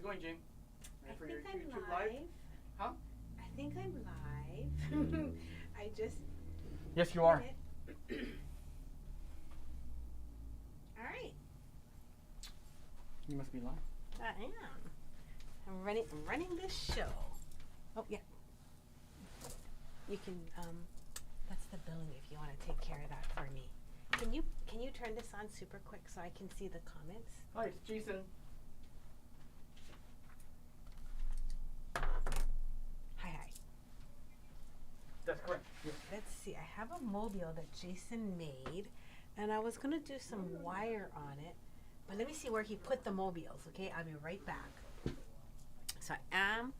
going, Jane? I think I'm live. Huh? I think I'm live. I just. Yes, you are. All right. You must be live. I am. I'm running this show. Oh yeah. You can that's the billing if you want to take care of that for me. Can you turn this on super quick so I can see the comments? Hi, it's Jason. Hi. That's correct. Yeah. Let's see. I have a mobile that Jason made, and I was gonna do some wire on it, but let me see where he put the mobiles. Okay, I'll be right back. So I am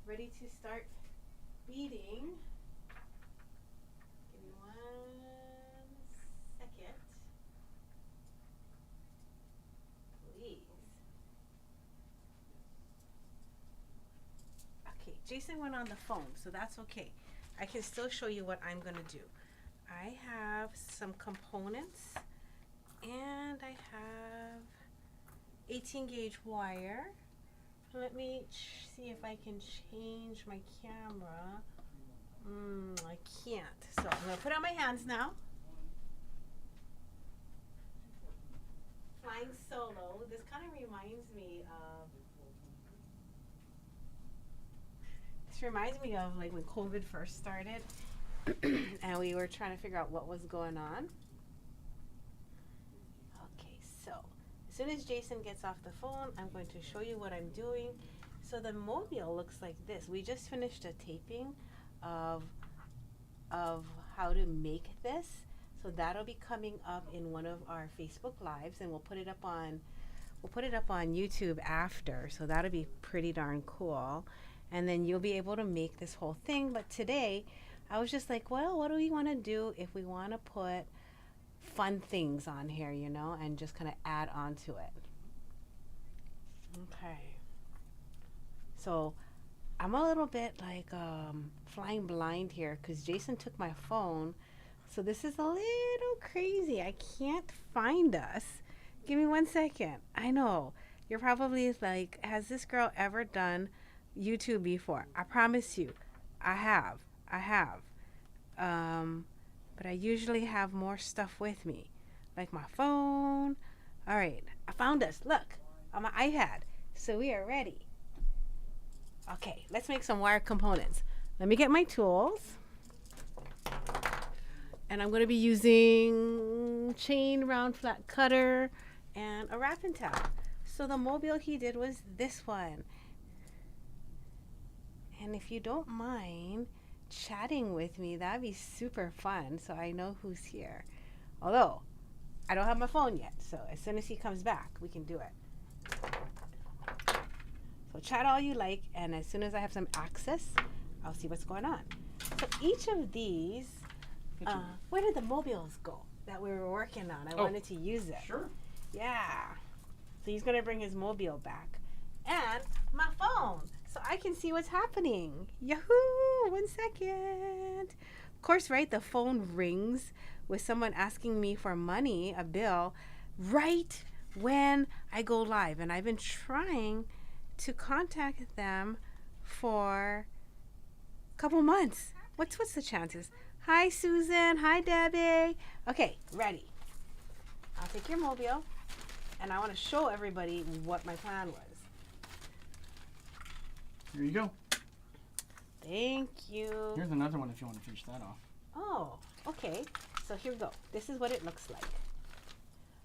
ready to start beading. Give me 1 second. Please. Okay, Jason went on the phone, so that's okay. I can still show you what I'm gonna do. I have some components and I have 18 gauge wire. Let me see if I can change my camera. I can't. So I'm gonna put on my hands now. Flying solo. This kind of reminds me of like when COVID first started and we were trying to figure out what was going on. Okay, so as soon as Jason gets off the phone, I'm going to show you what I'm doing. So the mobile looks like this. We just finished a taping of how to make this. So that'll be coming up in one of our Facebook lives, and we'll put it up on YouTube after. So that'll be pretty darn cool. And then you'll be able to make this whole thing. But today, I was just like, well, what do we want to do if we want to put fun things on here, you know, and just kind of add on to it. Okay. So I'm a little bit like flying blind here because Jason took my phone. So this is a little crazy. I can't find us. Give me 1 second. I know. You're probably like, has this girl ever done YouTube before? I promise you, I have. But I usually have more stuff with me, like my phone. All right, I found us. Look, on my iPad. So we are ready. Okay, let's make some wire components. Let me get my tools. And I'm going to be using chain round flat cutter and a wrapping tab. So the mobile he did was this one. And if you don't mind chatting with me, that'd be super fun, so I know who's here. Although I don't have my phone yet, so as soon as he comes back, we can do it. So chat all you like, and as soon as I have some access, I'll see what's going on. So each of these, where did the mobiles go that we were working on? I wanted to use it. Sure. Yeah. So he's gonna bring his mobile back, and my phone, so I can see what's happening. Yahoo! 1 second. Of course, right? The phone rings with someone asking me for money, a bill, right when I go live, and I've been trying to contact them for a couple months. What's the chances? Hi, Susan. Hi, Debbie. Okay, ready. I'll take your mobile, and I want to show everybody what my plan was. Here you go. Thank you. Here's another one if you want to finish that off. Oh, okay. So here we go. This is what it looks like.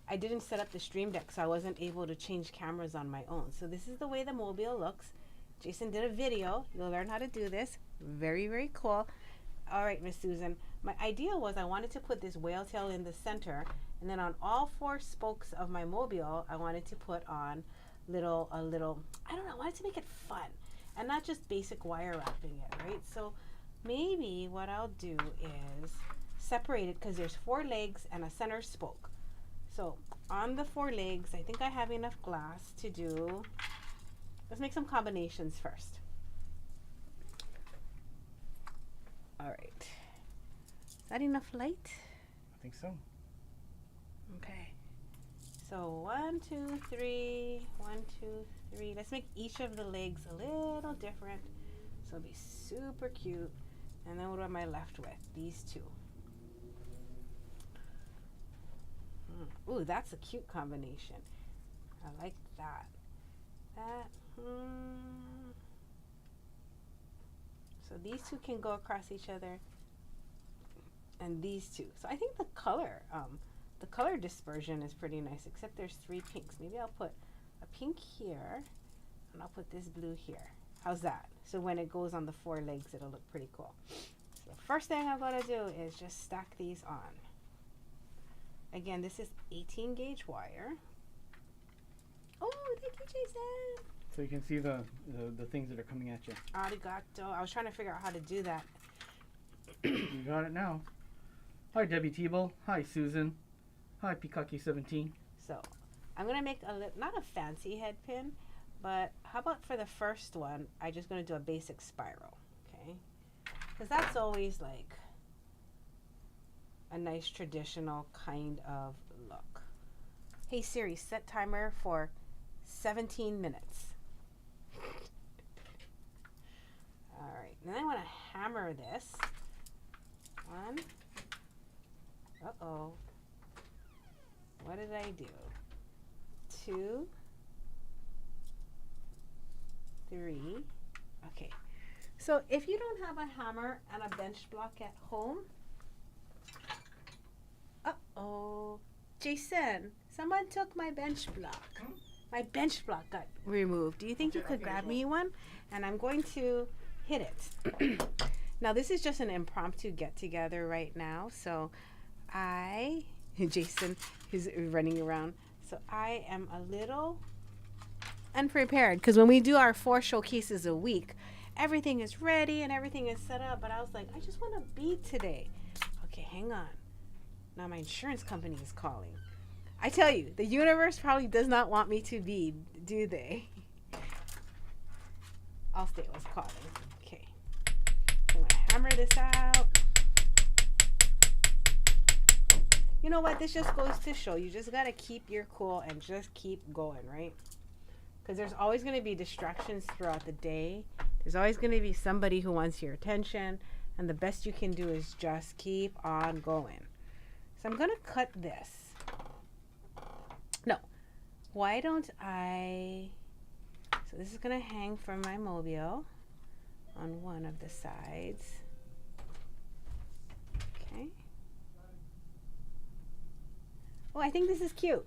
I didn't set up the stream deck, so I wasn't able to change cameras on my own. So this is the way the mobile looks. Jason did a video. You'll learn how to do this. Very, very cool. All right, Miss Susan. My idea was I wanted to put this whale tail in the center, and then on all 4 spokes of my mobile, I wanted to put on I wanted to make it fun and not just basic wire wrapping it, right? So maybe what I'll do is separate it because there's 4 legs and a center spoke. So on the 4 legs, I think I have enough glass to do. Let's make some combinations first. All right. Is that enough light? I think so. Okay. So 1, 2, 3, 1, 2, 3. pretty. Let's make each of the legs a little different. So it'll be super cute. And then what am I left with? These two. Ooh, that's a cute combination. I like that. So these two can go across each other. And these two. So I think the color dispersion is pretty nice, except there's 3 pinks. Maybe I'll put a pink here, and I'll put this blue here. How's that? So when it goes on the 4 legs, it'll look pretty cool. So the first thing I'm gonna do is just stack these on. Again, this is 18 gauge wire. Oh, thank you, Jason. So you can see the things that are coming at you. Arigato. I was trying to figure out how to do that. You got it now. Hi, Debbie Tebow. Hi, Susan. Hi, Pikaki17. So I'm gonna make not a fancy head pin, but how about for the first one, I'm just gonna do a basic spiral, okay? Because that's always like a nice traditional kind of look. Hey Siri, set timer for 17 minutes. All right, then I want to hammer this. 1. Uh-oh. What did I do? 2, 3. Okay. So if you don't have a hammer and a bench block at home, uh-oh. Jason, someone took my bench block. My bench block got removed. Do you think you could grab me one? And I'm going to hit it. Now this is just an impromptu get together right now. So Jason is running around. So I am a little unprepared because when we do our 4 showcases a week, everything is ready and everything is set up. But I was like, I just want to bead today. Okay, hang on. Now my insurance company is calling. I tell you, the universe probably does not want me to bead, do they? Allstate was calling. Okay. I'm going to hammer this out. You know what? This just goes to show you just got to keep your cool and just keep going, right? Because there's always going to be distractions throughout the day. There's always going to be somebody who wants your attention. And the best you can do is just keep on going. So I'm going to cut this. No. Why don't I... So this is going to hang from my mobile on one of the sides. Okay. Oh, I think this is cute,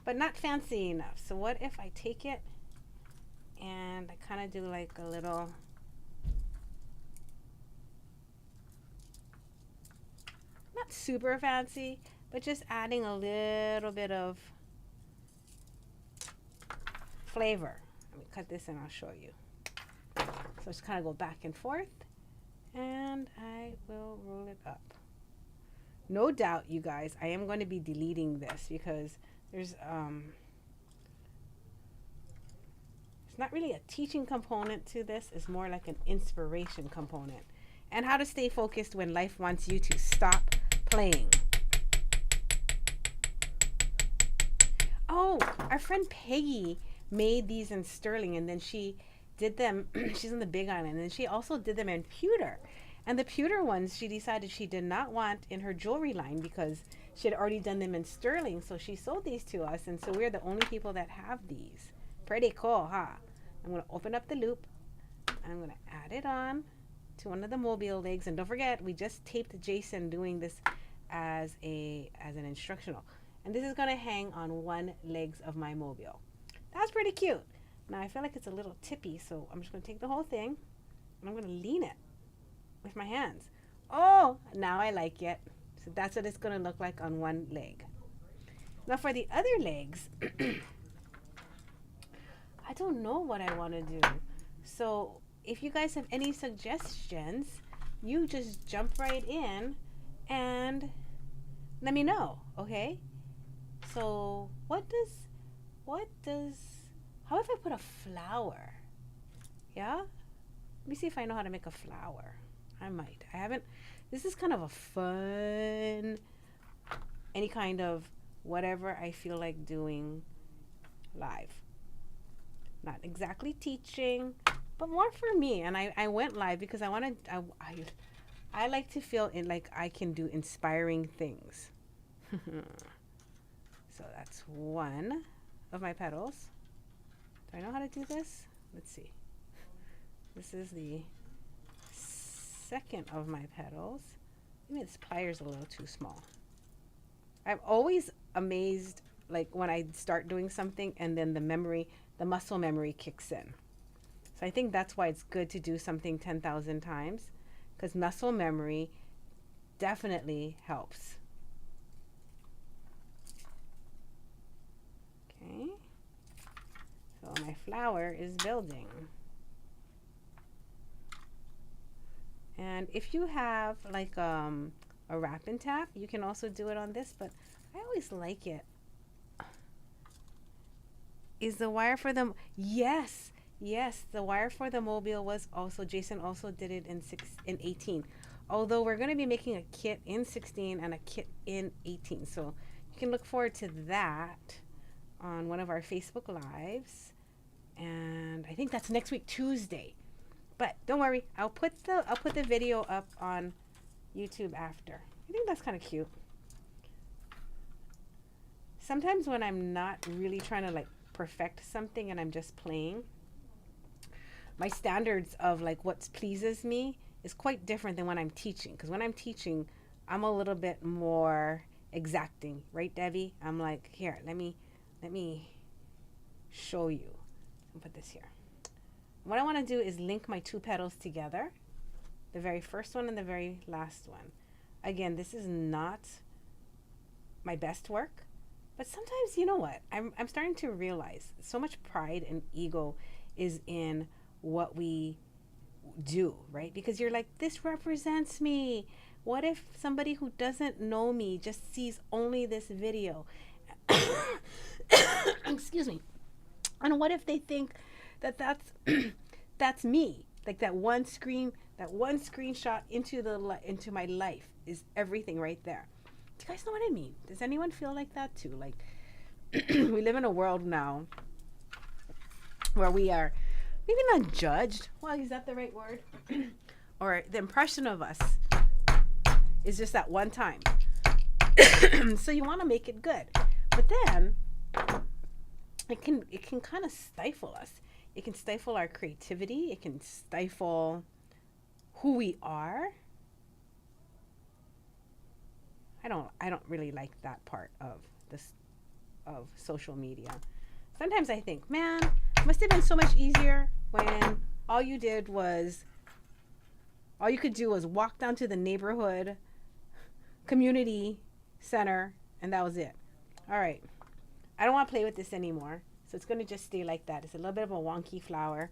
but not fancy enough. So what if I take it and I kind of do like a little, not super fancy, but just adding a little bit of flavor. Let me cut this and I'll show you. So just kind of go back and forth, and I will roll it up. No doubt, you guys, I am going to be deleting this because there's it's not really a teaching component to this. It's more like an inspiration component. And how to stay focused when life wants you to stop playing. Oh, our friend Peggy made these in sterling, and then she did them, she's on the Big Island, and she also did them in pewter. And the pewter ones, she decided she did not want in her jewelry line because she had already done them in sterling. So she sold these to us, and so we're the only people that have these. Pretty cool, huh? I'm going to open up the loop. I'm going to add it on to one of the mobile legs. And don't forget, we just taped Jason doing this as an instructional. And this is going to hang on one legs of my mobile. That's pretty cute. Now I feel like it's a little tippy, so I'm just going to take the whole thing and I'm going to lean it with my hands. Oh, now I like it. So that's what it's going to look like on one leg. Now for the other legs, I don't know what I want to do. So if you guys have any suggestions, you just jump right in and let me know, okay? So how if I put a flower? Yeah? Let me see if I know how to make a flower. I might. I haven't. This is kind of a fun, any kind of whatever I feel like doing live. Not exactly teaching, but more for me. And I went live because I like to feel like I can do inspiring things. So that's one of my petals. Do I know how to do this? Let's see. This is the second of my petals. Maybe this pliers a little too small. I'm always amazed, like when I start doing something and then the muscle memory kicks in. So I think that's why it's good to do something 10,000 times, because muscle memory definitely helps. Okay. So my flower is building. And if you have like a wrap and tap, you can also do it on this, but I always like it. Is the wire for them? Yes, the wire for the mobile was also, Jason also did it in 18. Although we're going to be making a kit in 16 and a kit in 18. So you can look forward to that on one of our Facebook Lives. And I think that's next week, Tuesday. But don't worry, I'll put the video up on YouTube after. I think that's kind of cute. Sometimes when I'm not really trying to like perfect something and I'm just playing, my standards of like what pleases me is quite different than when I'm teaching. Because when I'm teaching, I'm a little bit more exacting, right, Debbie? I'm like, here, let me show you. I'll put this here. What I want to do is link my two petals together, the very first one and the very last one. Again, this is not my best work, but sometimes, you know what, I'm starting to realize so much pride and ego is in what we do, right? Because you're like, this represents me. What if somebody who doesn't know me just sees only this video? Excuse me. And what if they think that that's me? Like that one screenshot into my life is everything right there. Do you guys know what I mean? Does anyone feel like that too? Like we live in a world now where we are maybe not judged. Well, is that the right word? Or the impression of us is just that one time. So you want to make it good, but then it can kind of stifle us. It can stifle our creativity. It can stifle who we are. I don't really like that part of this, of social media. Sometimes I think, man, it must have been so much easier when all you could do was walk down to the neighborhood community center and that was it. All right. I don't want to play with this anymore. So it's going to just stay like that. It's a little bit of a wonky flower.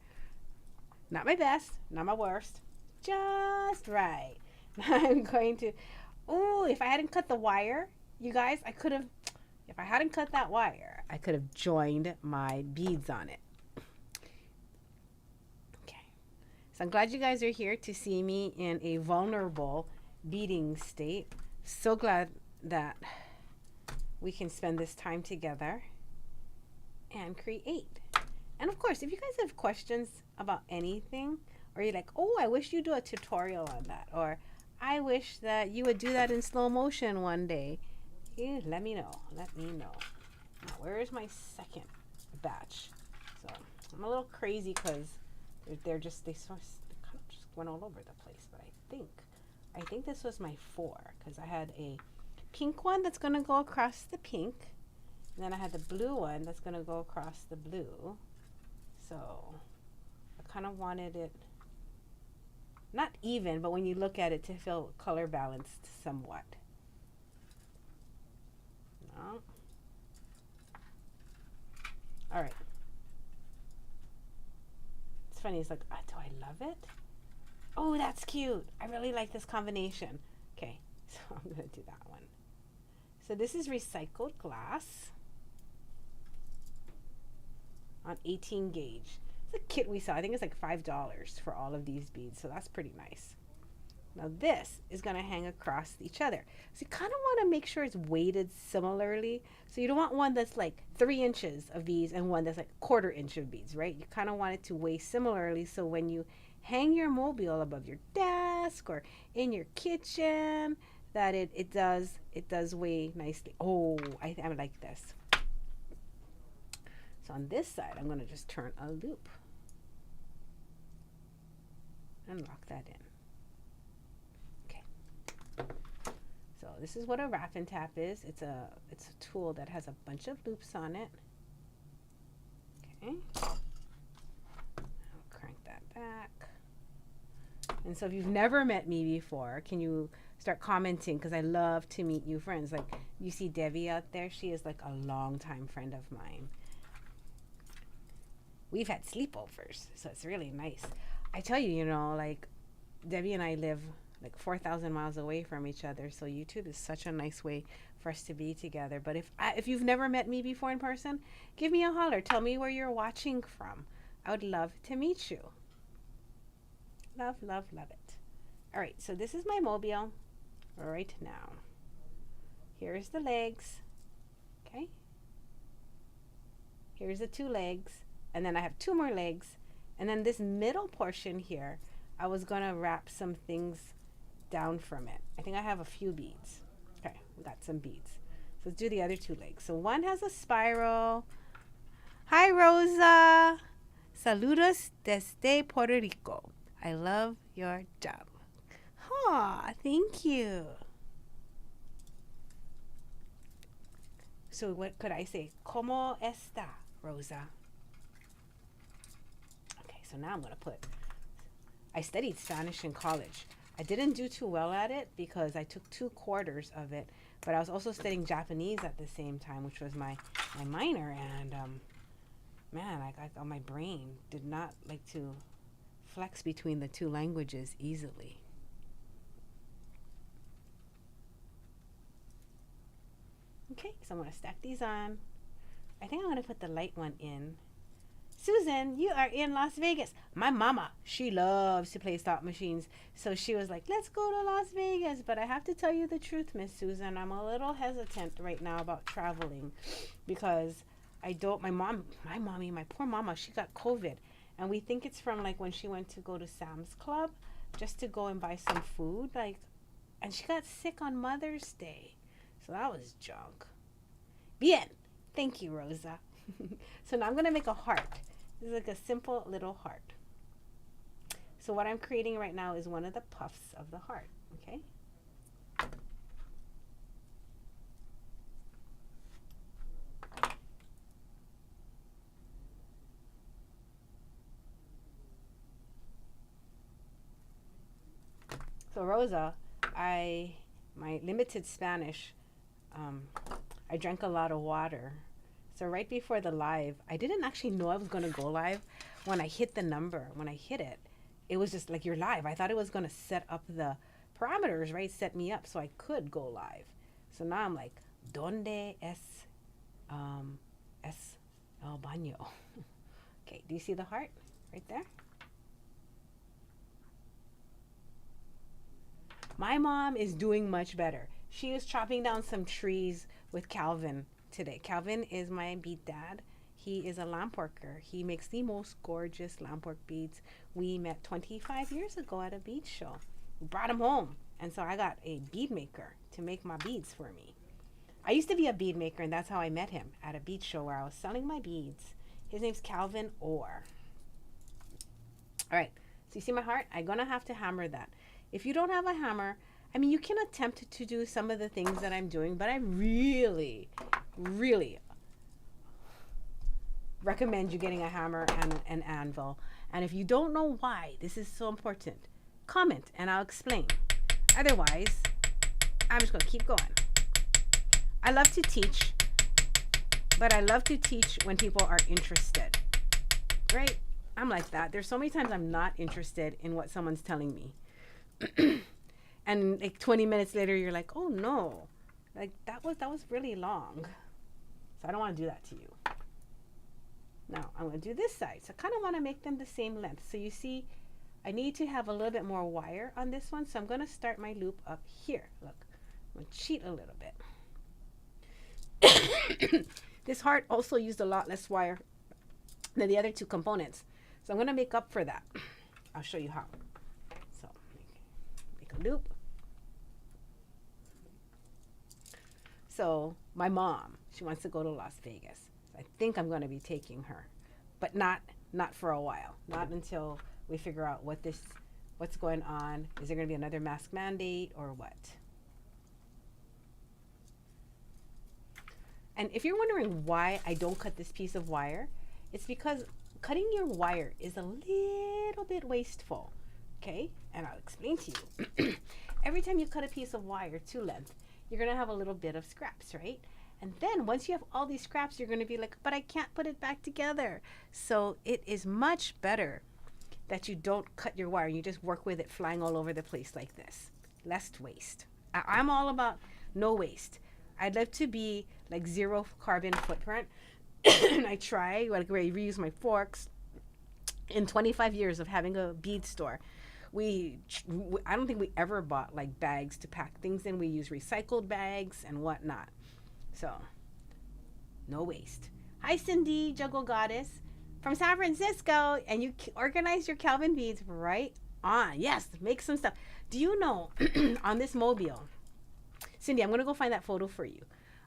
Not my best, not my worst. Just right. I'm going to, oh, if I hadn't cut the wire, you guys, if I hadn't cut that wire, I could have joined my beads on it. Okay. So I'm glad you guys are here to see me in a vulnerable beading state. So glad that we can spend this time together and create. And of course, if you guys have questions about anything, or you're like, oh, I wish you do a tutorial on that, or I wish that you would do that in slow motion one day, let me know. Let me know. Now, where is my second batch? So I'm a little crazy because they kind of just went all over the place. But I think this was my 4 because I had a pink one that's going to go across the pink. And then I had the blue one that's going to go across the blue. So I kind of wanted it not even, but when you look at it, to feel color balanced somewhat. No. All right. It's funny. It's like, oh, do I love it? Oh, that's cute. I really like this combination. Okay, so I'm going to do that one. So this is recycled glass on 18 gauge. It's a kit we saw. I think it's like $5 for all of these beads, so that's pretty nice. Now this is going to hang across each other. So you kind of want to make sure it's weighted similarly. So you don't want one that's like 3 inches of beads and one that's like 1/4 inch of beads, right? You kind of want it to weigh similarly, so when you hang your mobile above your desk or in your kitchen, that it does weigh nicely. Oh, I like this. So on this side, I'm going to just turn a loop and lock that in. So this is what a wrap and tap is. It's a tool that has a bunch of loops on it. Okay. I'll crank that back. And so if you've never met me before, can you start commenting? Because I love to meet new friends. Like you see Debbie out there. She is like a longtime friend of mine. We've had sleepovers, so it's really nice. I tell you, you know, like Debbie and I live like 4,000 miles away from each other, so YouTube is such a nice way for us to be together. But if you've never met me before in person, give me a holler. Tell me where you're watching from. I would love to meet you. Love, love, love it. All right, so this is my mobile right now. Here's the legs. Okay. Here's the 2 legs, and then I have 2 more legs, and then this middle portion here, I was gonna wrap some things down from it. I think I have a few beads. Okay, we got some beads. So let's do the other 2 legs. So one has a spiral. Hi, Rosa. Saludos desde Puerto Rico. I love your job. Aw, thank you. So what could I say? ¿Cómo está, Rosa? Okay, so now I'm going to put... I studied Spanish in college. I didn't do too well at it because I took 2 quarters of it, but I was also studying Japanese at the same time, which was my minor, and man, my brain did not like to flex between the 2 languages easily. Okay, so I'm going to stack these on. I think I'm going to put the light one in. Susan, you are in Las Vegas. My mama, she loves to play slot machines. So she was like, let's go to Las Vegas. But I have to tell you the truth, Miss Susan. I'm a little hesitant right now about traveling because my poor mama, she got COVID. And we think it's from like when she went to go to Sam's Club just to go and buy some food. And she got sick on Mother's Day. So that was junk. Bien. Thank you, Rosa. So now I'm going to make a heart. This is like a simple little heart. So what I'm creating right now is one of the puffs of the heart. Okay. So Rosa, my limited Spanish, I drank a lot of water. So right before the live, I didn't actually know I was going to go live. When I hit the number, when I hit it, it was just like, you're live. I thought it was going to set up the parameters, right? Set me up so I could go live. So now I'm like, ¿Dónde es el baño? Okay, do you see the heart right there? My mom is doing much better. She is chopping down some trees with Calvin today. Calvin is my bead dad. He is a lamp worker. He makes the most gorgeous lamp work beads. We met 25 years ago at a bead show. We brought him home. And so I got a bead maker to make my beads for me. I used to be a bead maker, and that's how I met him, at a bead show where I was selling my beads. His name's Calvin Orr. All right, so you see my heart? I'm going to have to hammer that. If you don't have a hammer, I mean, you can attempt to do some of the things that I'm doing, but I really, really recommend you getting a hammer and an anvil. And if you don't know why this is so important, comment and I'll explain. Otherwise, I'm just going to keep going. I love to teach, but I love to teach when people are interested, right? I'm like that. There's so many times I'm not interested in what someone's telling me. And like 20 minutes later, you're like, oh no, like that was really long. So I don't want to do that to you. Now I'm going to do this side. So I kind of want to make them the same length. So you see, I need to have a little bit more wire on this one, so I'm going to start my loop up here. Look, I'm going to cheat a little bit. This heart also used a lot less wire than the other two components, so I'm going to make up for that. I'll show you how. So make a loop. So my mom, she wants to go to Las Vegas. I think I'm going to be taking her, but not for a while. Not until we figure out what's going on. Is there going to be another mask mandate or what? And if you're wondering why I don't cut this piece of wire, it's because cutting your wire is a little bit wasteful. Okay? And I'll explain to you. Every time you cut a piece of wire to length, you're going to have a little bit of scraps, right? And then once you have all these scraps, you're going to be like, but I can't put it back together. So it is much better that you don't cut your wire. You just work with it flying all over the place like this. Less waste. I'm all about no waste. I'd love to be like zero carbon footprint. And I try, like where I reuse my forks. In 25 years of having a bead store, I don't think we ever bought like bags to pack things in. We use recycled bags and whatnot. So, no waste. Hi, Cindy, Juggle Goddess from San Francisco. And you organize your Calvin beads right on. Yes, make some stuff. Do you know, on this mobile, Cindy, I'm going to go find that photo for you.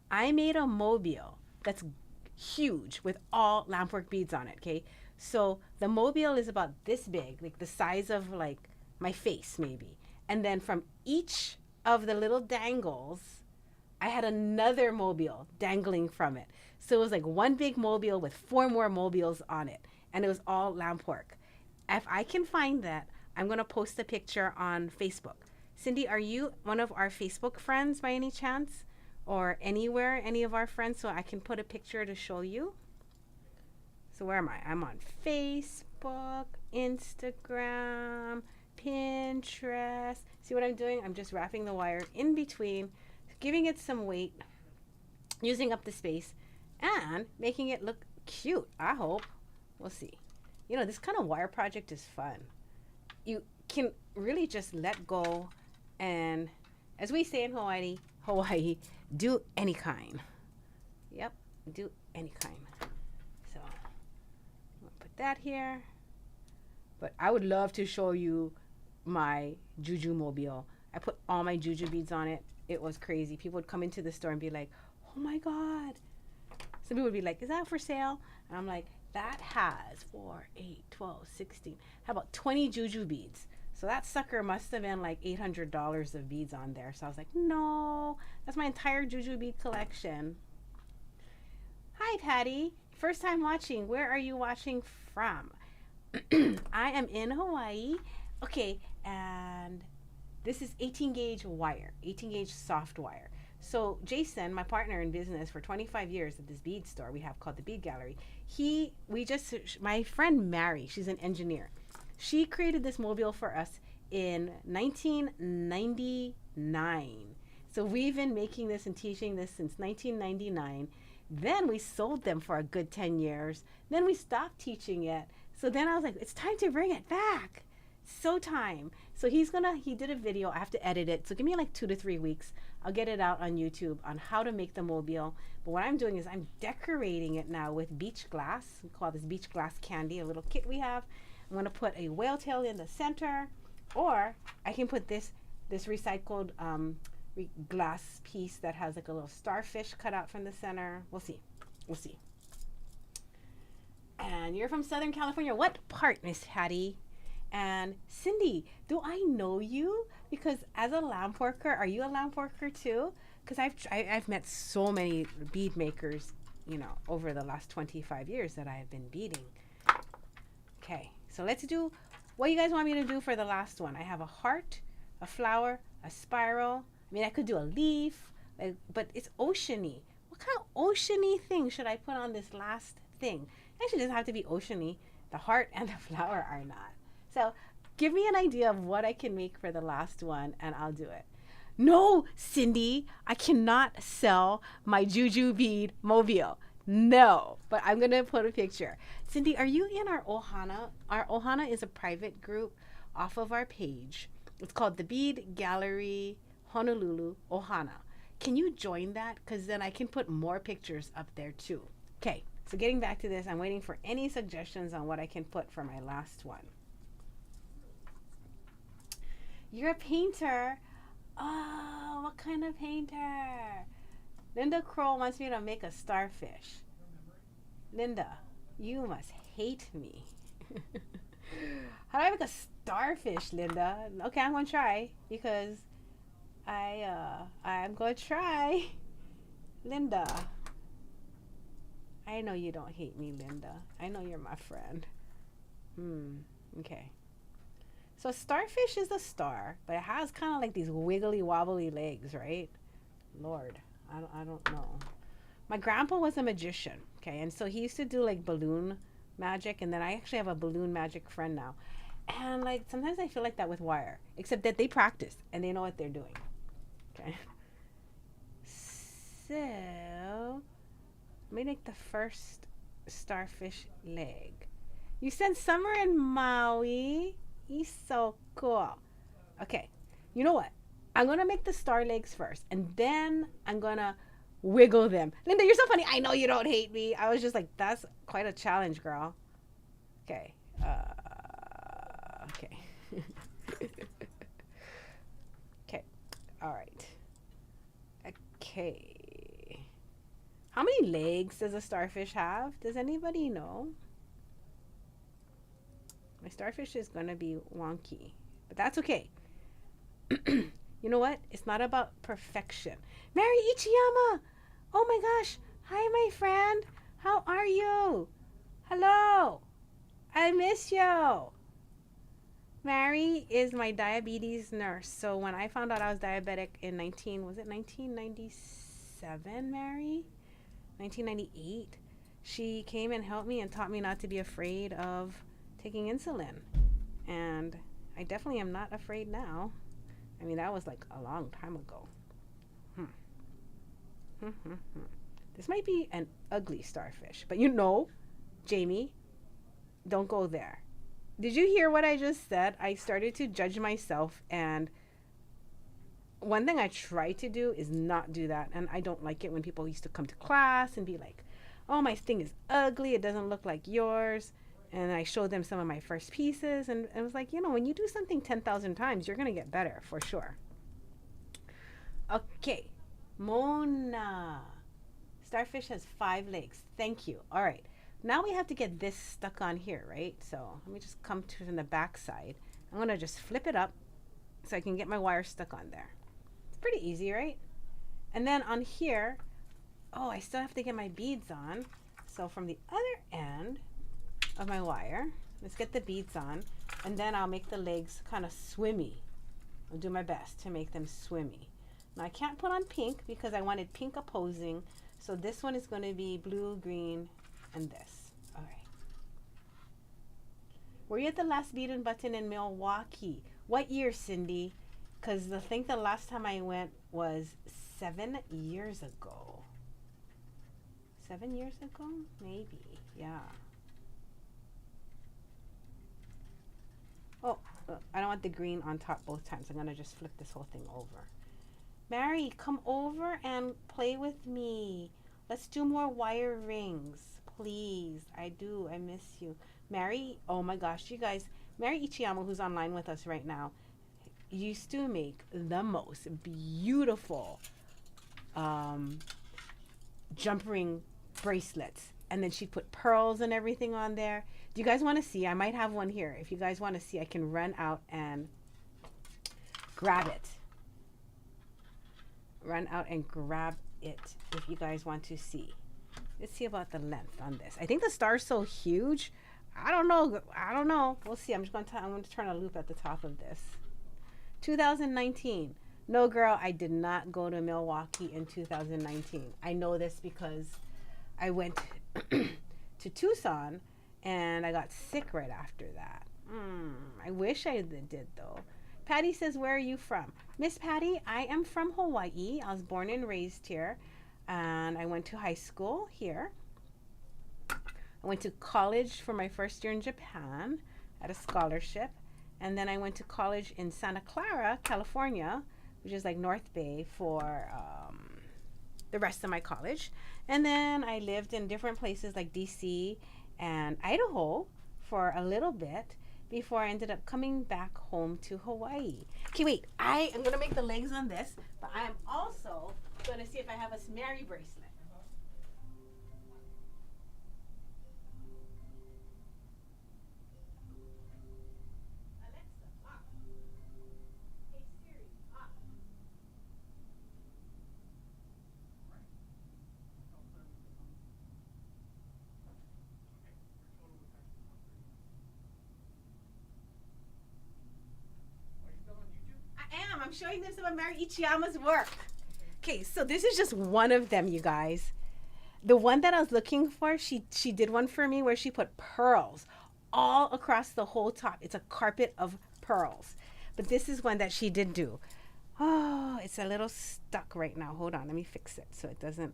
I made a mobile that's huge with all lampwork beads on it, okay? So the mobile is about this big, like the size of like my face maybe. And then from each of the little dangles, I had another mobile dangling from it. So it was like one big mobile with 4 more mobiles on it. And it was all lampwork. If I can find that, I'm going to post a picture on Facebook. Cindy, are you one of our Facebook friends by any chance? Or anywhere, any of our friends, so I can put a picture to show you? So where am I? I'm on Facebook, Instagram, Pinterest. See what I'm doing? I'm just wrapping the wire in between, giving it some weight, using up the space, and making it look cute, I hope. We'll see. You know, this kind of wire project is fun. You can really just let go and, as we say in Hawaii, do any kind. Yep, do any kind. So, I'm gonna put that here. But I would love to show you my Juju mobile. I put all my Juju beads on it. It was crazy. People would come into the store and be like, oh my God. Some people would be like, is that for sale? And I'm like, that has 4, 8, 12, 16. How about 20 Juju beads? So that sucker must have been like $800 of beads on there. So I was like, no, that's my entire Juju bead collection. Hi, Patty. First time watching. Where are you watching from? I am in Hawaii. Okay, and this is 18 gauge wire, 18 gauge soft wire. So Jason, my partner in business for 25 years at this bead store we have called the Bead Gallery, my friend Mary, she's an engineer. She created this mobile for us in 1999. So we've been making this and teaching this since 1999. Then we sold them for a good 10 years. Then we stopped teaching it. So then I was like, it's time to bring it back. So time. So he did a video. I have to edit it. So give me like 2 to 3 weeks. I'll get it out on YouTube on how to make the mobile. But what I'm doing is I'm decorating it now with beach glass. We call this beach glass candy, a little kit we have. I'm going to put a whale tail in the center, or I can put this recycled glass piece that has like a little starfish cut out from the center. We'll see. We'll see. And you're from Southern California. What part, Miss Hattie? And Cindy, do I know you? Because as a lamp worker, are you a lamp worker too? Because I've met so many bead makers, you know, over the last 25 years that I have been beading. Okay, so let's do what you guys want me to do for the last one. I have a heart, a flower, a spiral. I mean, I could do a leaf, but it's oceany. What kind of oceany thing should I put on this last thing? Actually, it doesn't have to be oceany. The heart and the flower are not. So give me an idea of what I can make for the last one, and I'll do it. No, Cindy, I cannot sell my Juju bead mobile. No, but I'm going to put a picture. Cindy, are you in our Ohana? Our Ohana is a private group off of our page. It's called the Bead Gallery Honolulu Ohana. Can you join that? Because then I can put more pictures up there too. Okay, so getting back to this, I'm waiting for any suggestions on what I can put for my last one. You're a painter. Oh, what kind of painter? Linda Kroll wants me to make a starfish. Linda, you must hate me. How do I make a starfish, Linda? Okay, I'm gonna try because I'm gonna try. Linda, I know you don't hate me, Linda. I know you're my friend. Okay. So a starfish is a star, but it has kind of like these wiggly wobbly legs, right? Lord, I don't know. My grandpa was a magician, okay, and so he used to do like balloon magic, and then I actually have a balloon magic friend now. And like sometimes I feel like that with wire, except that they practice and they know what they're doing. Okay. So let me make the first starfish leg. You said summer in Maui. He's so cool. Okay, you know what? I'm gonna make the star legs first, and then I'm gonna wiggle them. Linda, you're so funny. I know you don't hate me. I was just like, that's quite a challenge, girl. Okay. Okay. Okay. All right. Okay. How many legs does a starfish have? Does anybody know? My starfish is going to be wonky, but that's okay. You know what? It's not about perfection. Mary Ichiyama! Oh my gosh. Hi, my friend. How are you? Hello. I miss you. Mary is my diabetes nurse. So when I found out I was diabetic in 1997, Mary? 1998. She came and helped me and taught me not to be afraid of taking insulin, and I definitely am not afraid now. I mean, that was like a long time ago. This might be an ugly starfish, but you know, Jamie, don't go there. Did you hear what I just said? I started to judge myself, and one thing I try to do is not do that, and I don't like it when people used to come to class and be like, oh, my thing is ugly, it doesn't look like yours. And I showed them some of my first pieces, and it was like, you know, when you do something 10,000 times, you're going to get better for sure. Okay. Mona. Starfish has 5 legs. Thank you. All right. Now we have to get this stuck on here, right? So let me just come to from the back side. I'm going to just flip it up so I can get my wire stuck on there. It's pretty easy, right? And then on here, oh, I still have to get my beads on. So from the other end of my wire, let's get the beads on, and then I'll make the legs kind of swimmy. I'll do my best to make them swimmy. Now I can't put on pink because I wanted pink opposing, so this one is going to be blue, green, and this. All right. Were you at the last Bead and Button in Milwaukee? What year, Cindy? Because I think the last time I went was 7 years ago. 7 years ago? Maybe. Yeah. Oh, I don't want the green on top both times. I'm going to just flip this whole thing over. Mary, come over and play with me. Let's do more wire rings, please. I do. I miss you. Mary, oh my gosh, you guys. Mary Ichiyama, who's online with us right now, used to make the most beautiful jump ring bracelets. And then she'd put pearls and everything on there. Do you guys want to see? I might have one here. If you guys want to see, I can run out and grab it. Run out and grab it if you guys want to see. Let's see about the length on this. I think the star's so huge. I don't know. We'll see. I'm going to turn a loop at the top of this. 2019. No, girl, I did not go to Milwaukee in 2019. I know this because I went to Tucson and I got sick right after that. I wish I did though. Patty says, where are you from? Miss Patty, I am from Hawaii. I was born and raised here, and I went to high school here. I went to college for my first year in Japan at a scholarship, And then I went to college in Santa Clara, California, which is like North Bay, for the rest of my college. And then I lived in different places like DC and Idaho for a little bit before I ended up coming back home to Hawaii. Okay, wait, I am going to make the legs on this, but I am also going to see if I have a Mary bracelet. I'm showing them some of Mary Ichiyama's work. Okay, so this is just one of them, you guys. The one that I was looking for, she did one for me where she put pearls all across the whole top. It's a carpet of pearls. But this is one that she did do. Oh, it's a little stuck right now. Hold on, let me fix it so it doesn't,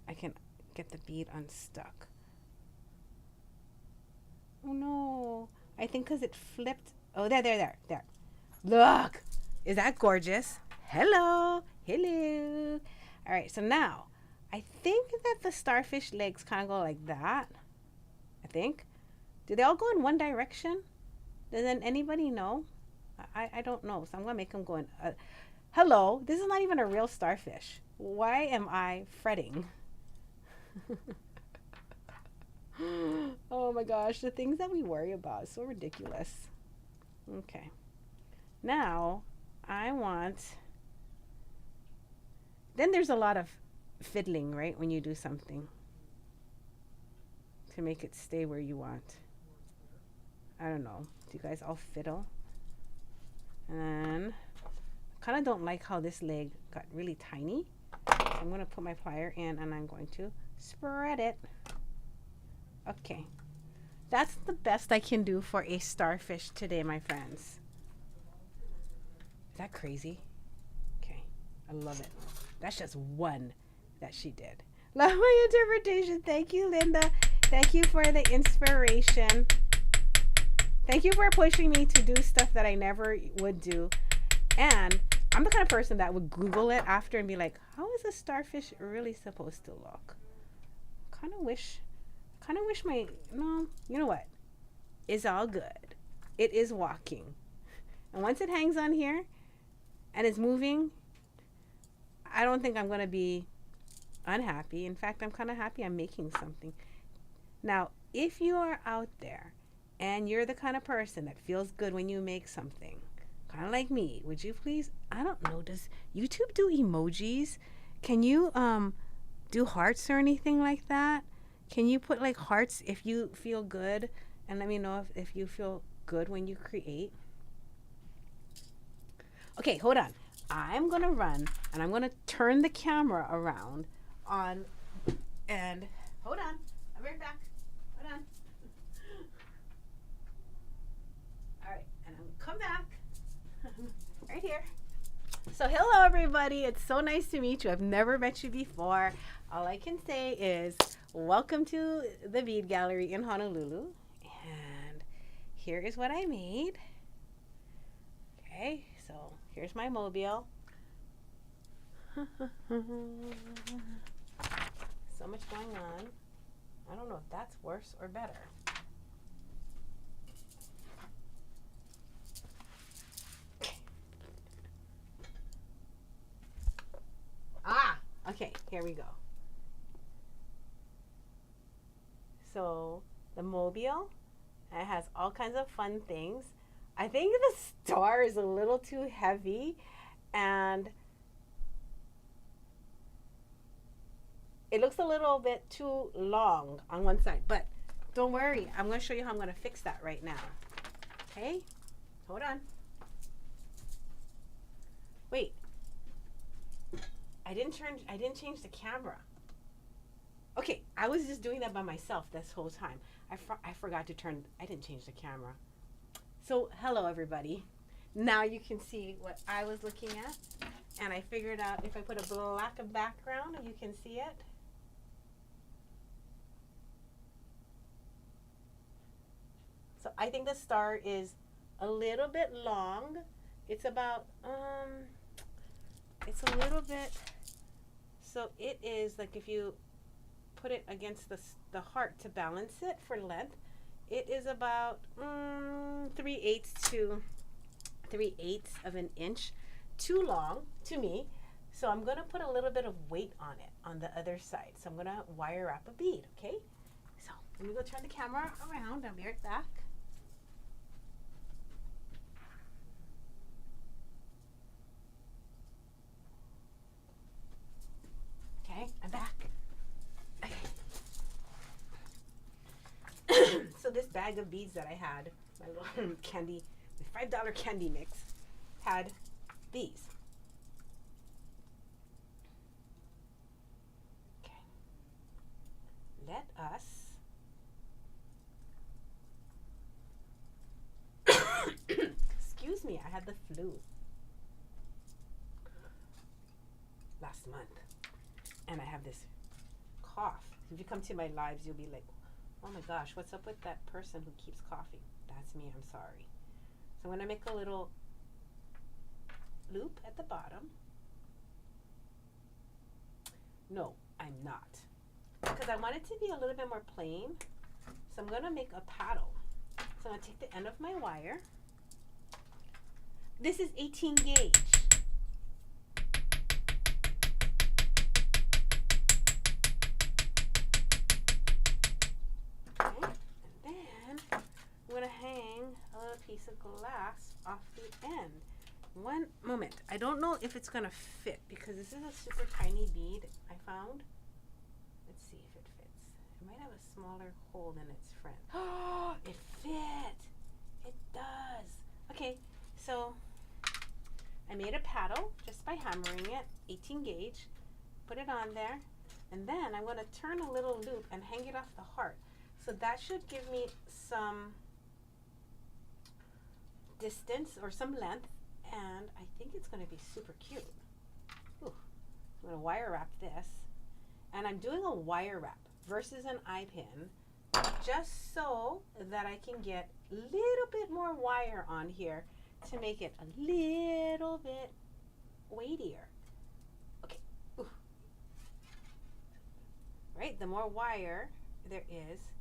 I can get the bead unstuck. Oh no, I think because it flipped. Oh, there. Look. Is that gorgeous? Hello. All right, so now I think that the starfish legs kind of go like that. I think. Do they all go in one direction? Does anybody know? I don't know, so I'm going to make them go in. Hello. This is not even a real starfish. Why am I fretting? Oh my gosh, the things that we worry about is so ridiculous. Okay. Now, I want, then there's a lot of fiddling, right, when you do something to make it stay where you want. I don't know. Do you guys all fiddle? And then, I kind of don't like how this leg got really tiny. So I'm going to put my plier in and I'm going to spread it. Okay. That's the best I can do for a starfish today, my friends. Is that crazy? Okay, I love it. That's just one that she did. Love my interpretation. Thank you, Linda. Thank you for the inspiration. Thank you for pushing me to do stuff that I never would do. And I'm the kind of person that would Google it after and be like, how is a starfish really supposed to look? Kind of wish no, you know what? It's all good. It is walking. And once it hangs on here, and it's moving, I don't think I'm going to be unhappy. In fact, I'm kind of happy I'm making something. Now, if you are out there and you're the kind of person that feels good when you make something, kind of like me, would you please, I don't know, does YouTube do emojis? Can you do hearts or anything like that? Can you put like hearts if you feel good? And let me know if you feel good when you create. Okay, hold on. I'm going to run and I'm going to turn the camera around on and hold on. I'll be right back. Hold on. All right, and I'm going to come back right here. So hello, everybody. It's so nice to meet you. I've never met you before. All I can say is welcome to the Bead Gallery in Honolulu. And here is what I made. Okay. So here's my mobile. So much going on. I don't know if that's worse or better. Okay, here we go. So the mobile, it has all kinds of fun things. I think the star is a little too heavy and it looks a little bit too long on one side, but don't worry. I'm going to show you how I'm going to fix that right now. Okay, hold on. Wait, I didn't change the camera. Okay, I was just doing that by myself this whole time. I forgot to turn, I didn't change the camera. So, hello everybody. Now you can see what I was looking at. And I figured out if I put a black background, you can see it. So I think the star is a little bit long. It's about, it's a little bit, so it is like if you put it against the heart to balance it for length, it is about 3/8 to 3/8 of an inch too long to me. So I'm going to put a little bit of weight on it on the other side. So I'm going to wire wrap a bead, okay? So let me go turn the camera around. I'll be right back. Okay, I'm back. Okay. So this bag of beads that I had, my little candy, the $5 candy mix, had these. Okay. Let us excuse me, I had the flu last month. And I have this cough. If you come to my lives, you'll be like, oh my gosh, what's up with that person who keeps coughing? That's me, I'm sorry. So I'm going to make a little loop at the bottom. No, I'm not. Because I want it to be a little bit more plain. So I'm going to make a paddle. So I'm going to take the end of my wire. This is 18 gauge. I'm going to hang a little piece of glass off the end. One moment. I don't know if it's going to fit because this is a super tiny bead I found. Let's see if it fits. It might have a smaller hole than its friend. Oh, it fit! It does. Okay, so I made a paddle just by hammering it, 18 gauge. Put it on there. And then I'm going to turn a little loop and hang it off the heart. So that should give me some distance or some length, and I think it's going to be super cute. Ooh. I'm going to wire wrap this, and I'm doing a wire wrap versus an eye pin just so that I can get a little bit more wire on here to make it a little bit weightier. Okay. Ooh. Right, the more wire there is,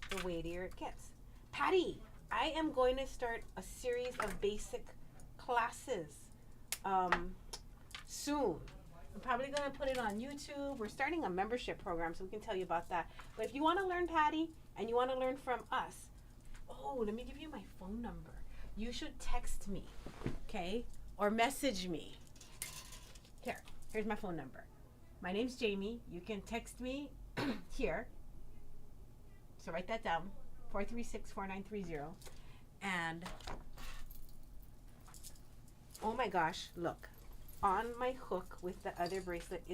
the weightier it gets. Patty, I am going to start a series of basic classes soon. I'm probably going to put it on YouTube. We're starting a membership program, so we can tell you about that. But if you want to learn Patty and you want to learn from us, oh, let me give you my phone number. You should text me, okay? Or message me. Here's my phone number. My name's Jamie. You can text me here. So write that down, 436-4930. And, oh my gosh, look. On my hook with the other bracelet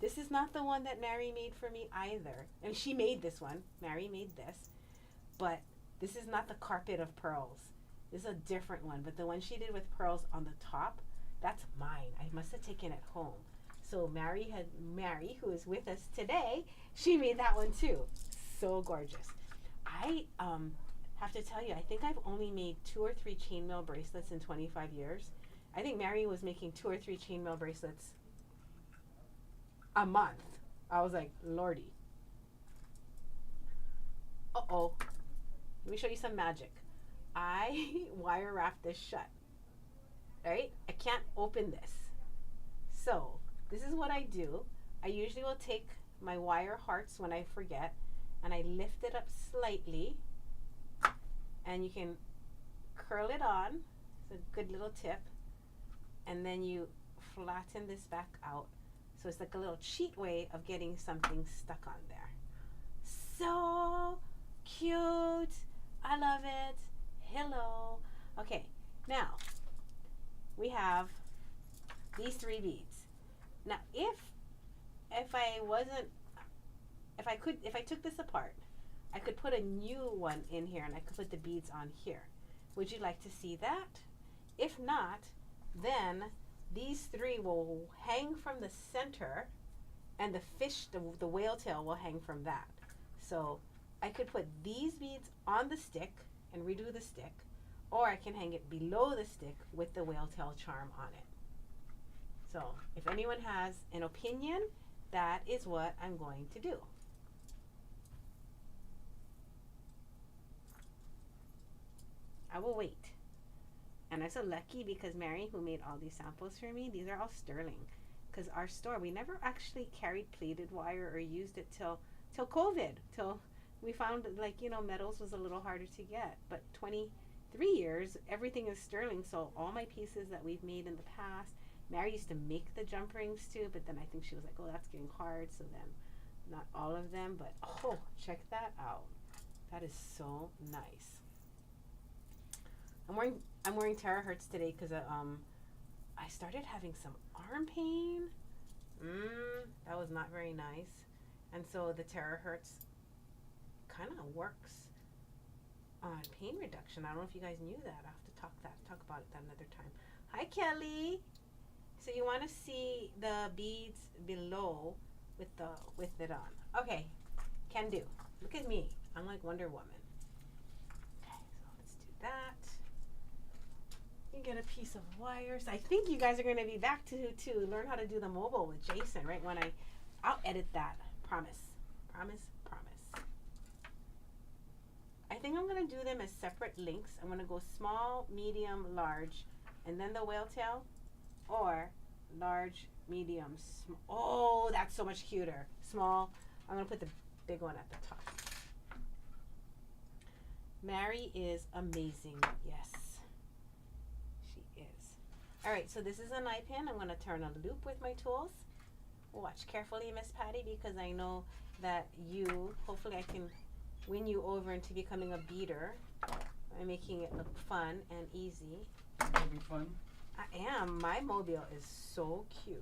this is not the one that Mary made for me either. And she made this one. Mary made this. But this is not the carpet of pearls. This is a different one. But the one she did with pearls on the top, that's mine. I must have taken it home. So Mary, who is with us today, she made that one too. So gorgeous. I have to tell you, I think I've only made 2 or 3 chainmail bracelets in 25 years. I think Mary was making 2 or 3 chainmail bracelets a month. I was like, Lordy. Uh-oh. Let me show you some magic. I wire wrap this shut. Right? I can't open this. So, this is what I do. I usually will take my wire hearts when I forget, and I lift it up slightly, and you can curl it on. It's a good little tip. And then you flatten this back out. So it's like a little cheat way of getting something stuck on there. So cute. I love it. Hello. Okay, now we have these 3 beads. Now if I took this apart, I could put a new one in here and I could put the beads on here. Would you like to see that? If not, then these 3 will hang from the center, and the fish, the whale tail, will hang from that. So I could put these beads on the stick and redo the stick, or I can hang it below the stick with the whale tail charm on it. So if anyone has an opinion, that is what I'm going to do. I will wait. And I'm so lucky because Mary, who made all these samples for me, these are all sterling. Because our store, we never actually carried plated wire or used it till COVID, till we found like, you know, metals was a little harder to get. But 23 years, everything is sterling. So all my pieces that we've made in the past, Mary used to make the jump rings too, but then I think she was like, oh, that's getting hard. So then not all of them, but oh, check that out. That is so nice. I'm wearing terahertz today because I started having some arm pain. That was not very nice. And so the terahertz kind of works on pain reduction. I don't know if you guys knew that. I'll have to talk about it another time. Hi, Kelly. So you want to see the beads below with it on. Okay, can do. Look at me. I'm like Wonder Woman. Okay, so let's do that. You get a piece of wires. I think you guys are going to be back to learn how to do the mobile with Jason, right? When I'll edit that. Promise. I think I'm going to do them as separate links. I'm going to go small, medium, large, and then the whale tail, or large, medium, small. Oh, that's so much cuter. Small. I'm going to put the big one at the top. Mary is amazing. Yes. All right, so this is an eye pin. I'm going to turn a loop with my tools. Watch carefully, Miss Patty, because I know that hopefully I can win you over into becoming a beader by making it look fun and easy. It'll be fun. I am. My mobile is so cute.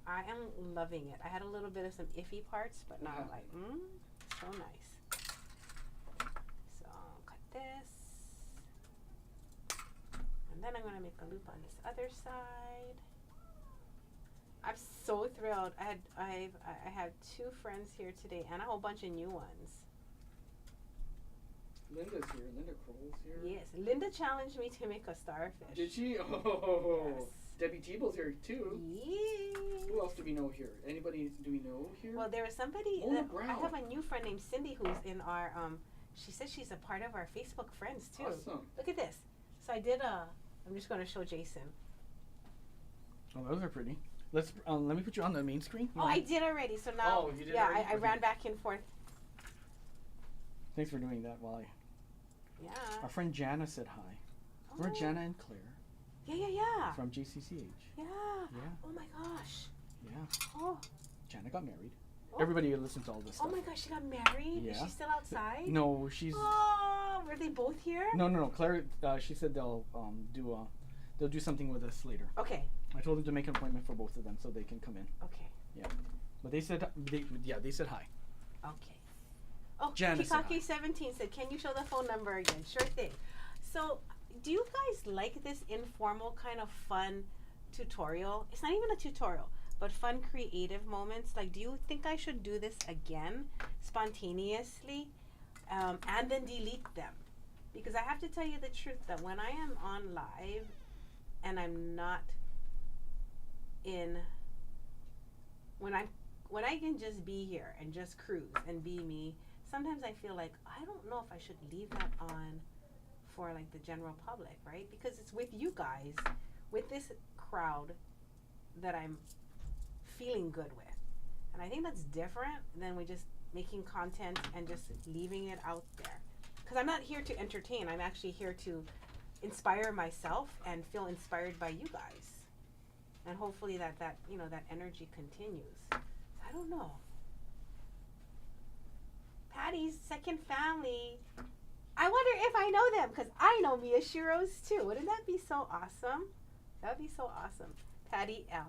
I am loving it. I had a little bit of some iffy parts, but now I'm like, so nice. So cut this. And then I'm going to make a loop on this other side. I'm so thrilled. I have 2 friends here today and a whole bunch of new ones. Linda's here. Linda Kroll's here. Yes, Linda challenged me to make a starfish. Did she? Oh, yes. Debbie Teeble's here too. Yes. Who else do we know here? Anybody do we know here? Well, there was somebody. I have a new friend named Cindy who's in our. She says she's a part of our Facebook friends too. Awesome. Look at this. So I did I'm just going to show Jason. Oh, those are pretty. Let me put you on the main screen. I did already. So now, you did already? I ran back and forth. Thanks for doing that, Wally. Yeah. Our friend Jana said hi. Oh. We're Jana and Claire. Yeah. From JCCH. Yeah. Yeah. Oh my gosh. Yeah. Oh. Jana got married. Oh. Everybody listens to all this stuff. Oh my gosh, she got married? Yeah. Is she still outside? No, she's. Oh, were they both here? No. Claire, she said they'll do something with us later. Okay. I told them to make an appointment for both of them so they can come in. Okay. Yeah. But they said they said hi. Okay. Oh, Janice Kikaki17 said, can you show the phone number again? Sure thing. So, do you guys like this informal kind of fun tutorial? It's not even a tutorial, but fun creative moments. Like, do you think I should do this again spontaneously and then delete them? Because I have to tell you the truth that when I am on live and I'm not in, when I can just be here and just cruise and be me, sometimes I feel like I don't know if I should leave that on for like the general public, right? Because it's with you guys, with this crowd that I'm feeling good with. And I think that's different than we just making content and just leaving it out there. Because I'm not here to entertain, I'm actually here to inspire myself and feel inspired by you guys. And hopefully that energy continues. I don't know. Patty's second family. I wonder if I know them because I know Miyashiro's too. Wouldn't that be so awesome? That would be so awesome. Patty L.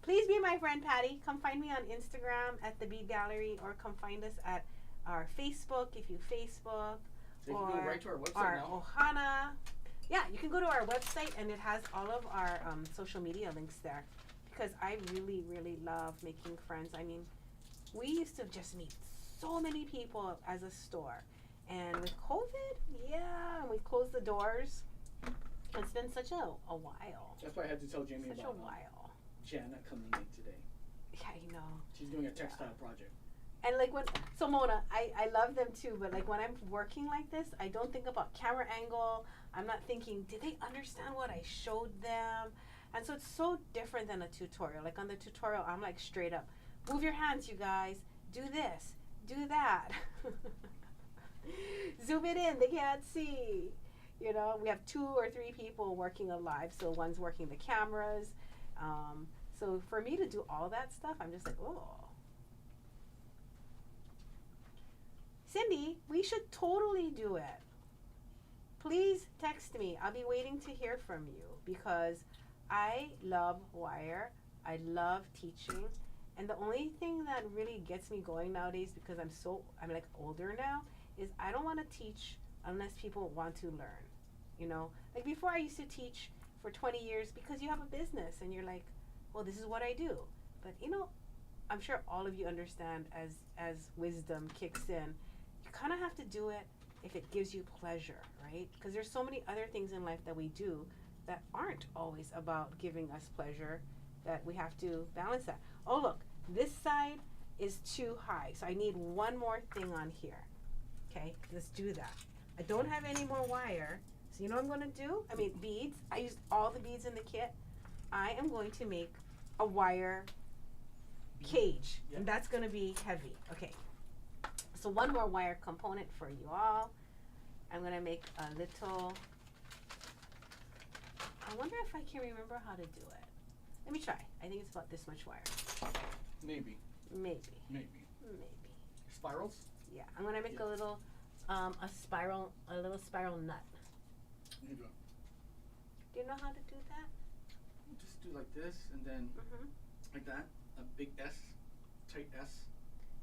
Please be my friend, Patty. Come find me on Instagram at the Bead Gallery, or come find us at our Facebook if you Facebook. So you can go right to our website our now. Ohana. Yeah, you can go to our website and it has all of our social media links there. Because I really, really love making friends. I mean, we used to just meet so many people as a store. And with COVID, yeah, and we closed the doors. It's been such a while. That's why I had to tell Jamie Such about a while. Jana coming in today. Yeah, I know. She's doing a textile project. And like so Mona, I love them too, but like when I'm working like this, I don't think about camera angle. I'm not thinking, did they understand what I showed them? And so it's so different than a tutorial. Like on the tutorial, I'm like straight up, move your hands, you guys. Do this, do that. Zoom it in, they can't see. You know, we have 2 or 3 people working alive, so one's working the cameras. So for me to do all that stuff, I'm just like, oh. Cindy, we should totally do it. Please text me. I'll be waiting to hear from you because I love wire. I love teaching. And the only thing that really gets me going nowadays, because I'm like older now, is I don't want to teach unless people want to learn. You know, like before I used to teach for 20 years because you have a business and you're like, well, this is what I do. But you know, I'm sure all of you understand as wisdom kicks in, you kind of have to do it if it gives you pleasure, right? Because there's so many other things in life that we do that aren't always about giving us pleasure, that we have to balance that. Oh, look, this side is too high, so I need one more thing on here. Okay, let's do that. I don't have any more wire, so you know what I'm going to do? I mean, beads. I used all the beads in the kit. I am going to make a wire cage, and that's going to be heavy. Okay, so one more wire component for you all. I'm going to make a little, I wonder if I can remember how to do it. Let me try. I think it's about this much wire. Maybe. Maybe. Maybe. Maybe. Spirals? Yeah, I'm going to make a little, a little spiral nut. There you go. Do you know how to do that? Just do like this and then like that. A big S, tight S.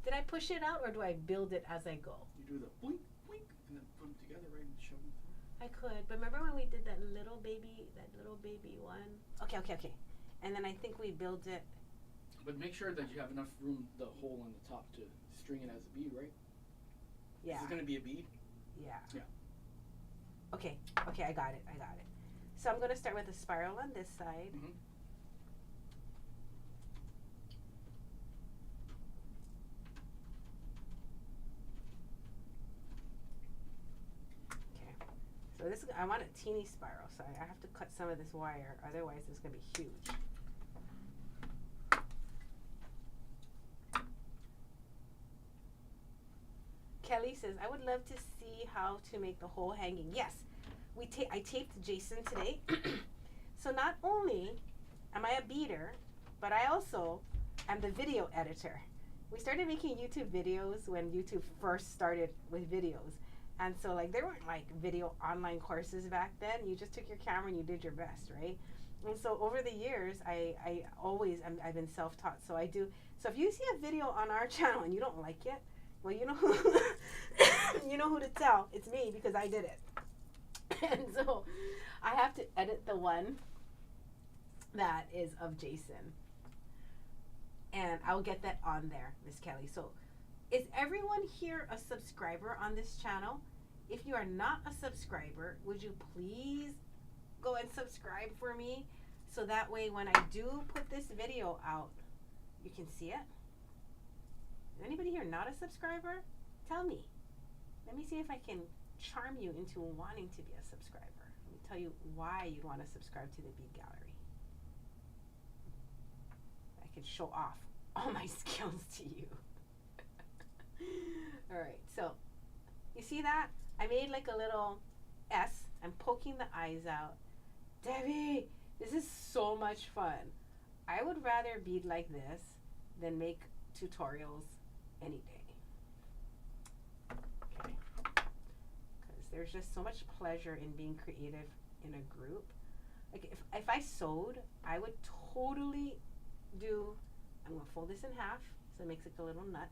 Did I push it out or do I build it as I go? You do the boink, boink, and then put them together, right, and shove them through. I could, but remember when we did that little baby one? Okay. And then I think we built it. But make sure that you have enough room, the hole on the top, to string it as a bead, right? Yeah. Is it going to be a bead? Yeah. Yeah. Okay, I got it. So I'm going to start with a spiral on this side. So this, I want a teeny spiral, so I have to cut some of this wire, otherwise it's going to be huge. Kelly says, I would love to see how to make the whole hanging. Yes, I taped Jason today. So not only am I a beader, but I also am the video editor. We started making YouTube videos when YouTube first started with videos. And so like there weren't like video online courses back then. You just took your camera and you did your best, right? And so over the years, I've been self-taught. So I do. So if you see a video on our channel and you don't like it, well, you know who you know who to tell. It's me, because I did it. And so I have to edit the one that is of Jason. And I'll get that on there, Miss Kelly. So is everyone here a subscriber on this channel? If you are not a subscriber, would you please go and subscribe for me? So that way when I do put this video out, you can see it. Is anybody here not a subscriber? Tell me. Let me see if I can charm you into wanting to be a subscriber. Let me tell you why you'd want to subscribe to the Bead Gallery. I can show off all my skills to you. Alright, so you see that? I made like a little S. I'm poking the eyes out. Debbie, this is so much fun. I would rather bead like this than make tutorials any day. Okay. Because there's just so much pleasure in being creative in a group. Like if I sewed, I would totally do, I'm going to fold this in half so it makes like a little nut.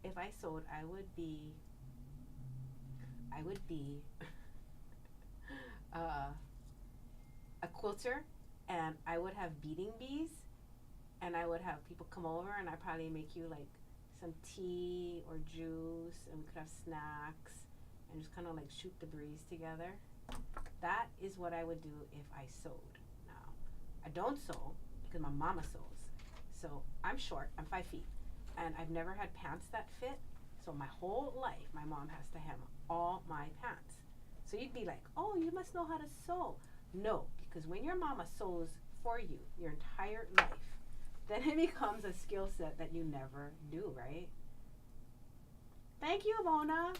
If I sewed, I would be a quilter, and I would have beading bees, and I would have people come over, and I'd probably make you like some tea or juice, and we could have snacks and just kind of like shoot the breeze together. That is what I would do if I sewed. Now, I don't sew because my mama sews. So I'm short, I'm 5 feet, and I've never had pants that fit. So my whole life, my mom has to hem all my pants. So you'd be like, oh, you must know how to sew. No, because when your mama sews for you your entire life, then it becomes a skill set that you never do, right? Thank you, Mona.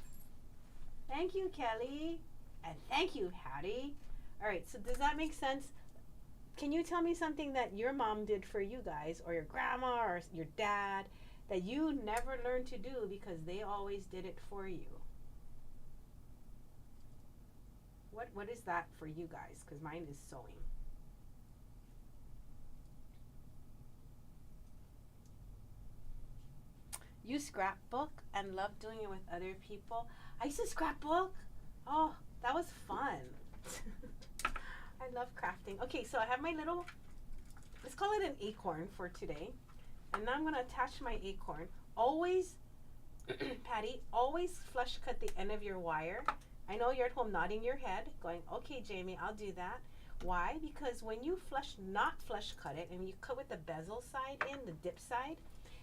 Thank you, Kelly. And thank you, Hattie. All right, so does that make sense? Can you tell me something that your mom did for you guys, or your grandma, or your dad, that you never learned to do because they always did it for you? What is that for you guys? Because mine is sewing. You scrapbook and love doing it with other people. I used to scrapbook. Oh, that was fun. I love crafting. Okay, so I have my little, let's call it an acorn for today. And now I'm going to attach my acorn. Always, Patty, always flush cut the end of your wire. I know you're at home nodding your head, going, okay, Jamie, I'll do that. Why? Because when you not flush cut it, and you cut with the bezel side in, the dip side,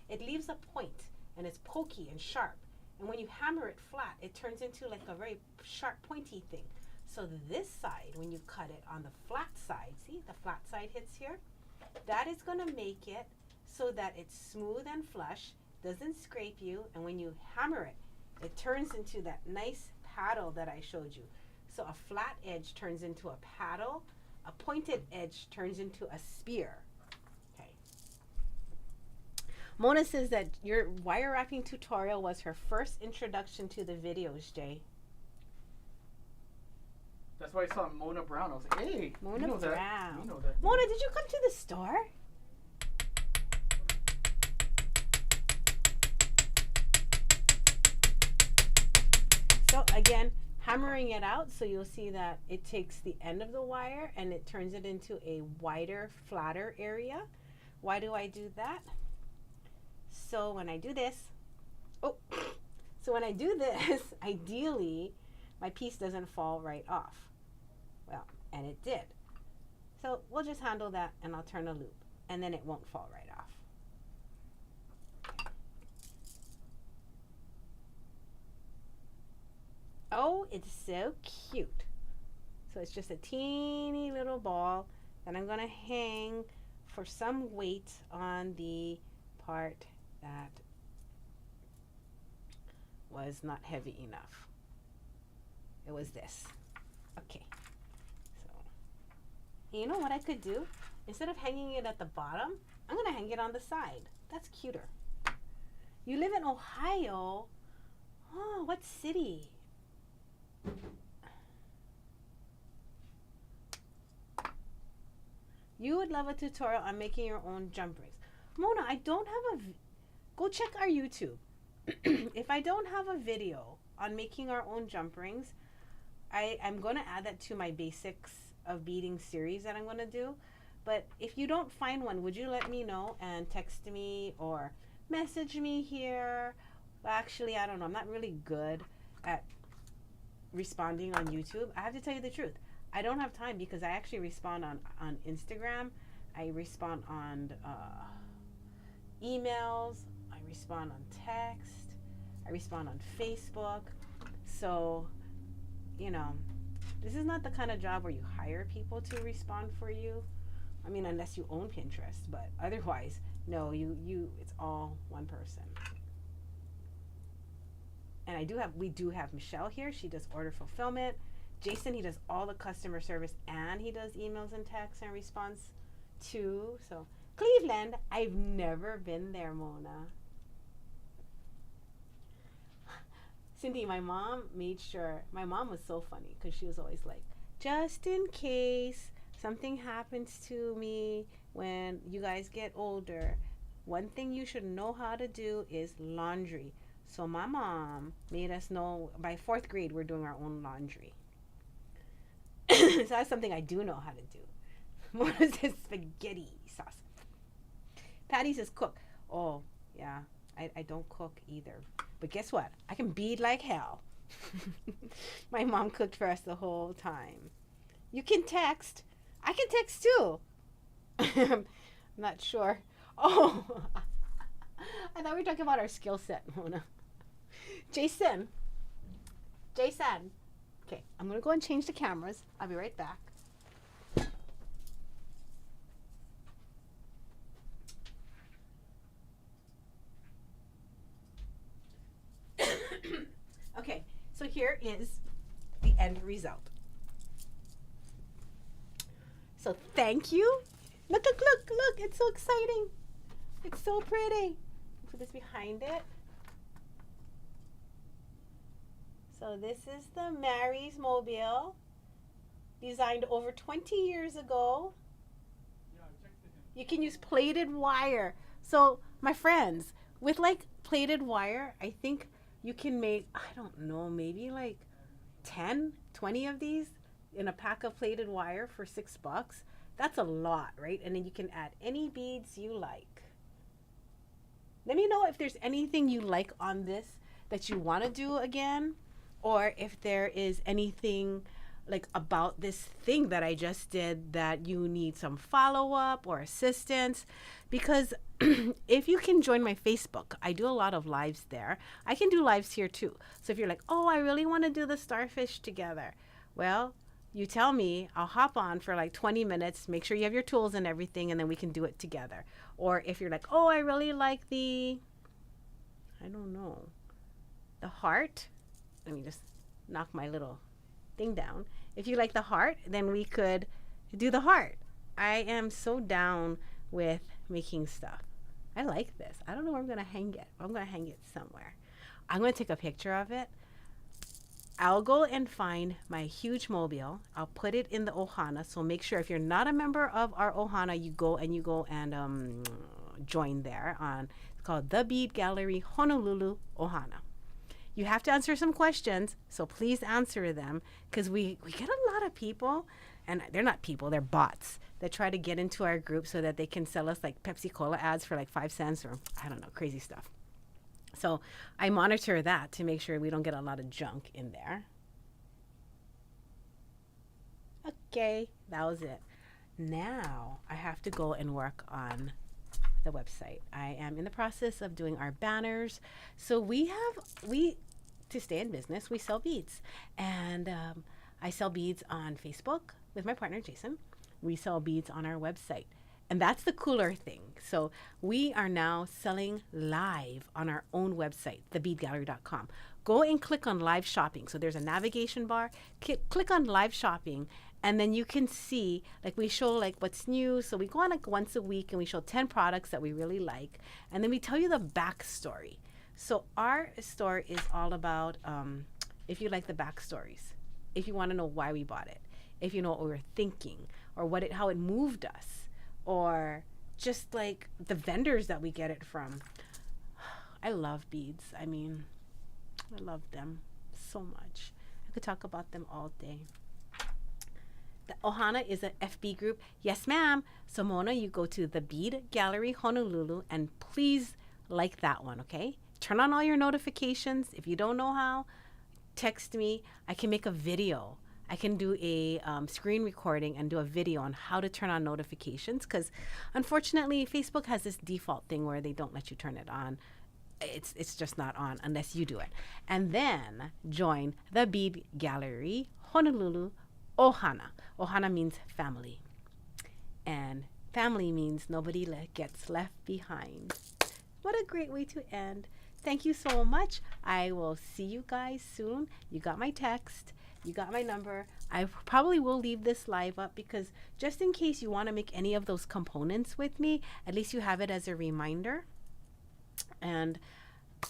it leaves a point, and it's pokey and sharp. And when you hammer it flat, it turns into like a very sharp, pointy thing. So this side, when you cut it on the flat side, see, the flat side hits here? That is going to make it so that it's smooth and flush, doesn't scrape you, and when you hammer it, it turns into that nice paddle that I showed you. So a flat edge turns into a paddle, a pointed edge turns into a spear. Okay. Mona says that your wire wrapping tutorial was her first introduction to the videos, Jay. That's why I saw Mona Brown. I was like, hey, Mona you know Brown. That. You know that. Mona, did you come to the store? So again, hammering it out, so you'll see that it takes the end of the wire and it turns it into a wider, flatter area. Why do I do that? So when I do this, ideally, my piece doesn't fall right off. Well, and it did. So we'll just handle that, and I'll turn a loop, and then it won't fall right off. Oh, it's so cute. So it's just a teeny little ball that I'm going to hang for some weight on the part that was not heavy enough. It was this. Okay. So, you know what I could do? Instead of hanging it at the bottom, I'm going to hang it on the side. That's cuter. You live in Ohio? Oh, what city? You would love a tutorial on making your own jump rings. Mona, I don't have go check our YouTube. If I don't have a video on making our own jump rings, I'm going to add that to my basics of beading series that I'm going to do. But if you don't find one, would you let me know and text me or message me here? Well, actually, I don't know. I'm not really good at responding on YouTube. I have to tell you the truth. I don't have time because I actually respond on Instagram. I respond on emails. I respond on text. I respond on Facebook. So, you know, this is not the kind of job where you hire people to respond for you. I mean, unless you own Pinterest, but otherwise, no, it's all one person. And we do have Michelle here. She does order fulfillment. Jason, he does all the customer service and he does emails and texts and response too. So Cleveland, I've never been there, Mona. Cindy, my mom was so funny because she was always like, just in case something happens to me when you guys get older, one thing you should know how to do is laundry. So my mom made us know by 4th grade we're doing our own laundry. So that's something I do know how to do. Mona says spaghetti sauce. Patty says cook. Oh, yeah. I don't cook either. But guess what? I can bead like hell. My mom cooked for us the whole time. You can text. I can text too. I'm not sure. Oh, I thought we were talking about our skill set, Mona. Jason. Okay, I'm going to go and change the cameras. I'll be right back. Okay, so here is the end result. So thank you. Look, it's so exciting. It's so pretty. Put this behind it. So this is the Mary's Mobile, designed over 20 years ago. You can use plated wire. So my friends, with like plated wire, I think you can make, I don't know, maybe like 10, 20 of these in a pack of plated wire for $6. That's a lot, right? And then you can add any beads you like. Let me know if there's anything you like on this that you want to do again, or if there is anything like about this thing that I just did that you need some follow-up or assistance. Because if you can join my Facebook, I do a lot of lives there. I can do lives here too. So if you're like, oh, I really want to do the starfish together, well, you tell me, I'll hop on for like 20 minutes, make sure you have your tools and everything, and then we can do it together. Or if you're like, oh, I really like the, I don't know, the heart. Let me just knock my little thing down. If you like the heart, then we could do the heart. I am so down with making stuff. I like this. I don't know where I'm going to hang it. I'm going to hang it somewhere. I'm going to take a picture of it. I'll go and find my huge mobile. I'll put it in the Ohana. So make sure if you're not a member of our Ohana, you go and join there on, it's called the Bead Gallery, Honolulu, Ohana. You have to answer some questions, so please answer them, because we get a lot of people, and they're not people, they're bots, that try to get into our group so that they can sell us like Pepsi Cola ads for like 5 cents or I don't know, crazy stuff. So I monitor that to make sure we don't get a lot of junk in there. Okay, that was it. Now I have to go and work on the website. I am in the process of doing our banners. So we to stay in business, we sell beads. And I sell beads on Facebook with my partner, Jason. We sell beads on our website. And that's the cooler thing. So we are now selling live on our own website, thebeadgallery.com. Go and click on live shopping. So there's a navigation bar. Click on live shopping, and then you can see, like, we show like what's new. So we go on like once a week and we show 10 products that we really like. And then we tell you the backstory. So our store is all about, if you like the backstories, if you want to know why we bought it, if you know what we were thinking, or how it moved us, or just like the vendors that we get it from. I love beads. I mean, I love them so much. I could talk about them all day. The Ohana is an FB group. Yes, ma'am. So Mona, you go to the Bead Gallery Honolulu and please like that one, okay? Turn on all your notifications. If you don't know how, text me. I can make a video. I can do a screen recording and do a video on how to turn on notifications, because unfortunately Facebook has this default thing where they don't let you turn it on. It's just not on unless you do it. And then join the Bead Gallery Honolulu Ohana. Ohana means family. And family means nobody gets left behind. What a great way to end. Thank you so much. I will see you guys soon. You got my text. You got my number. I probably will leave this live up because just in case you want to make any of those components with me, at least you have it as a reminder. And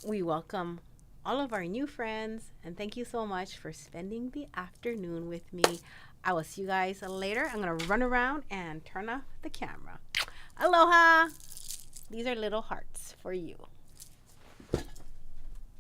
we welcome all of our new friends. And thank you so much for spending the afternoon with me. I will see you guys later. I'm going to run around and turn off the camera. Aloha! These are little hearts for you.